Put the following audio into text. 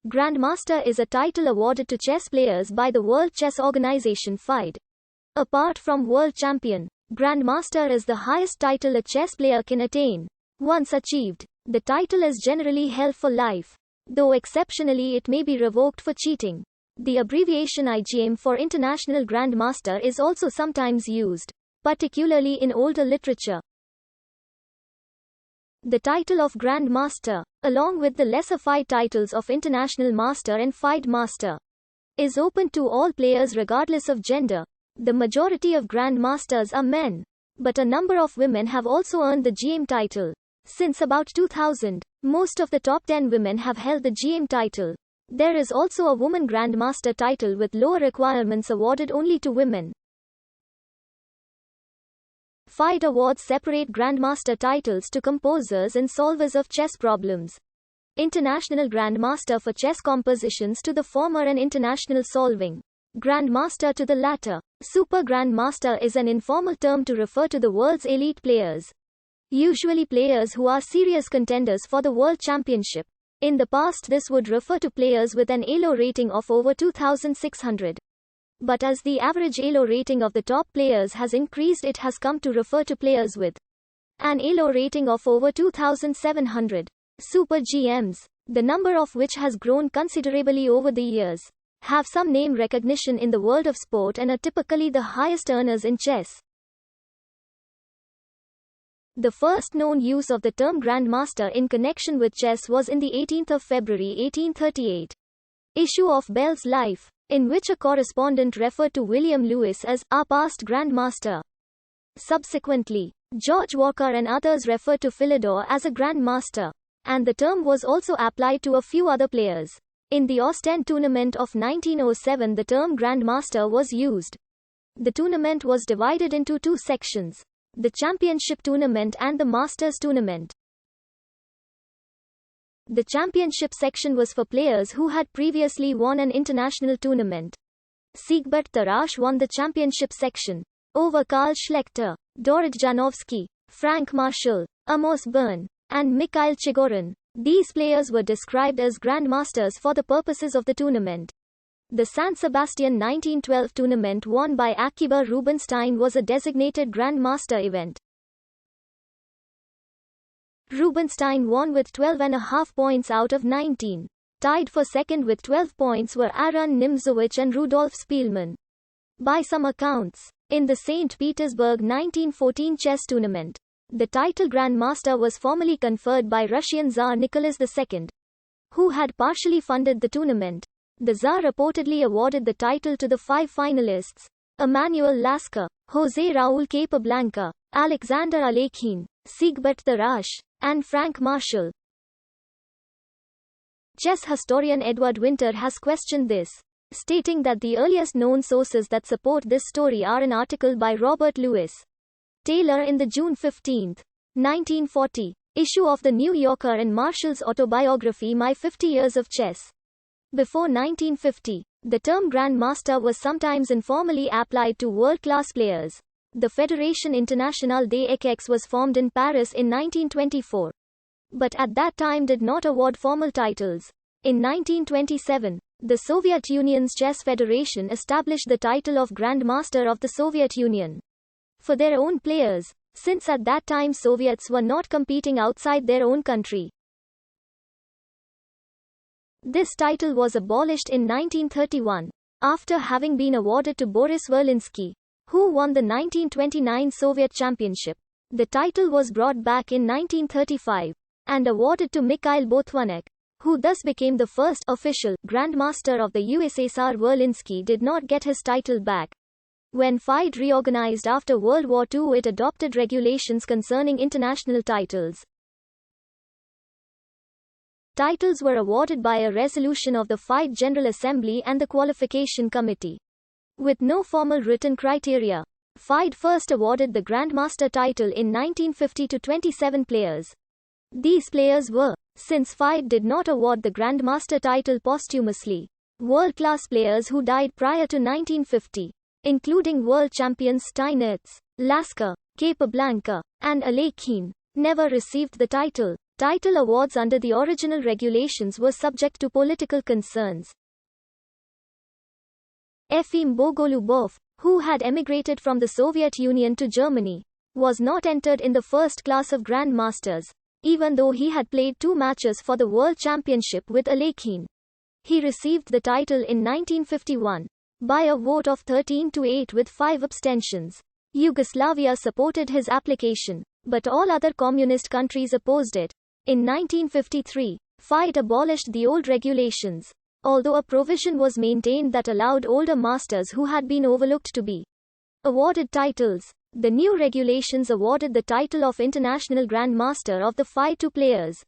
Grandmaster is a title awarded to chess players by the World Chess Organization FIDE. Apart from World Champion, Grandmaster is the highest title a chess player can attain. Once achieved, the title is generally held for life, though exceptionally it may be revoked for cheating. The abbreviation IGM for International Grandmaster is also sometimes used, particularly in older literature. The title of Grandmaster, along with the lesser FIDE titles of International Master and FIDE Master, is open to all players regardless of gender. The majority of Grandmasters are men, but a number of women have also earned the GM title. Since about 2000, most of the top 10 women have held the GM title. There is also a woman Grandmaster title with lower requirements awarded only to women. FIDE awards separate Grandmaster titles to composers and solvers of chess problems. International Grandmaster for chess compositions to the former and international solving Grandmaster to the latter. Super Grandmaster is an informal term to refer to the world's elite players, usually players who are serious contenders for the World Championship. In the past this would refer to players with an ELO rating of over 2600. But as the average ELO rating of the top players has increased, it has come to refer to players with an ELO rating of over 2700. Super GMs, the number of which has grown considerably over the years, have some name recognition in the world of sport and are typically the highest earners in chess. The first known use of the term Grandmaster in connection with chess was in the 18th of February 1838 issue of Bell's Life, in which a correspondent referred to William Lewis as our past Grandmaster. Subsequently, George Walker and others referred to Philidor as a Grandmaster, and the term was also applied to a few other players. In the Ostend tournament of 1907 the term Grandmaster was used. The tournament was divided into two sections: the Championship Tournament and the Masters Tournament. The Championship section was for players who had previously won an international tournament. Siegbert Tarrasch won the Championship section over Karl Schlechter, Dorrit Janowski, Frank Marshall, Amos Byrne, and Mikhail Chigorin. These players were described as Grandmasters for the purposes of the tournament. The San Sebastian 1912 tournament won by Akiba Rubinstein was a designated Grandmaster event. Rubinstein won with 12.5 points out of 19. Tied for second with 12 points were Aaron Nimzowitsch and Rudolf Spielmann. By some accounts, in the St. Petersburg 1914 chess tournament, the title Grandmaster was formally conferred by Russian Tsar Nicholas II, who had partially funded the tournament. The Tsar reportedly awarded the title to the 5 finalists: Emanuel Lasker, José Raúl Capablanca, Alexander Alekhine, Siegbert Tarrasch, and Frank Marshall. Chess historian Edward Winter has questioned this, stating that the earliest known sources that support this story are an article by Robert Louis Taylor in the June 15, 1940, issue of the New Yorker and Marshall's autobiography My 50 Years of Chess. Before 1950, the term Grandmaster was sometimes informally applied to world-class players. The Fédération Internationale des Échecs was formed in Paris in 1924, but at that time did not award formal titles. In 1927, the Soviet Union's Chess Federation established the title of Grandmaster of the Soviet Union for their own players, since at that time Soviets were not competing outside their own country. This title was abolished in 1931, after having been awarded to Boris Verlinsky, who won the 1929 Soviet Championship. The title was brought back in 1935, and awarded to Mikhail Botvinnik, who thus became the first official Grandmaster of the USSR. Verlinsky did not get his title back. When FIDE reorganized after World War II, it adopted regulations concerning international titles. Titles were awarded by a resolution of the FIDE General Assembly and the Qualification Committee. With no formal written criteria, FIDE first awarded the Grandmaster title in 1950 to 27 players. These players were, since FIDE did not award the Grandmaster title posthumously, world-class players who died prior to 1950, including world champions Steinitz, Lasker, Capablanca, and Alekhine, never received the title. Title awards under the original regulations were subject to political concerns. Efim Bogolubov, who had emigrated from the Soviet Union to Germany, was not entered in the first class of Grandmasters, even though he had played 2 matches for the World Championship with Alekhine. He received the title in 1951 by a vote of 13-8 with 5 abstentions. Yugoslavia supported his application, but all other communist countries opposed it. In 1953, FIDE abolished the old regulations, although a provision was maintained that allowed older masters who had been overlooked to be awarded titles. The new regulations awarded the title of International Grandmaster of the FIDE to players